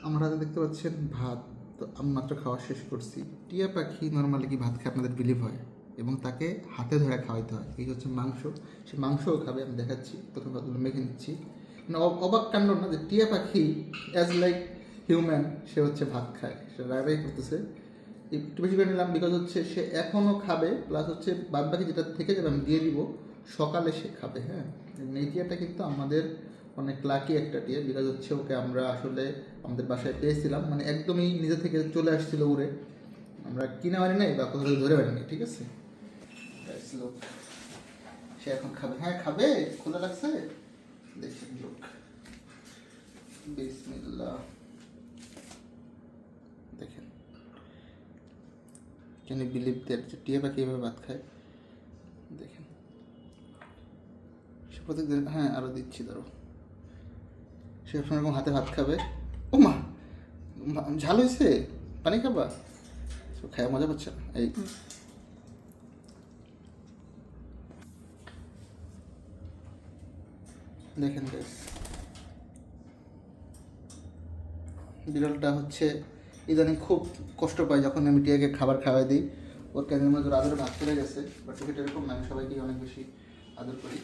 আমরা হাতে দেখতে পাচ্ছেন ভাত। তো আমি মাত্র খাওয়া শেষ করছি। টিয়া পাখি নর্মালি কি ভাত খায় আপনাদের বিলিভ হয়, এবং তাকে হাতে ধরে খাওয়াইতে হয়। এই হচ্ছে মাংস, সে মাংসও খাবে। আমি দেখাচ্ছি, প্রথম ভাতগুলো মেখে নিচ্ছি। মানে অবাক কাণ্ড না যে টিয়া পাখি অ্যাজ লাইক হিউম্যান সে হচ্ছে ভাত খায়, সে রাগাই করতেছে। একটু বেশি করে নিলাম বিকজ হচ্ছে সে এখনও খাবে, প্লাস হচ্ছে বাদ বাকি যেটা থেকে যাবে আমি দিয়ে দিব, সকালে সে খাবে। হ্যাঁ, এই টিয়াটা কিন্তু আমাদের অনেক লাকি একটা টিয়া, বিকজ হচ্ছে ওকে আমরা আসলে আমাদের বাসায় পেয়েছিলাম, মানে একদমই নিজে থেকে চলে আসছিল উড়ে। আমরা কিনে মারি নাই বা কোথাও থেকে ধরে মারিনি, ঠিক আছে। লোক সে এখন খাবে। হ্যাঁ খাবে, খোলা লাগছে, দেখেন লোক। বিসমিল্লাহ, দেখেন। ক্যান ইউ বিলিভ দ্যাট যে টিয়া পাখি এভাবে ভাত খায়? দেখেন সে প্রত্যেকদিন। হ্যাঁ আরও দিচ্ছি, ধরো। সে সবসময় এরকম হাতে ভাত খাবে। ও মা, ঝাল হয়েছে, পানি খাবা? খায় মজা পাচ্ছে না। এই দেখেন গাইস, বিড়ালটা হচ্ছে ইদানিং খুব কষ্ট পায় যখন আমি টিয়াকে খাবার খাওয়াই দিই। ওর ক্যানের মধ্যে আদর ভাত চলে গেছে, বাট এটা এরকম না, আমি সবাইকে অনেক বেশি আদর করি।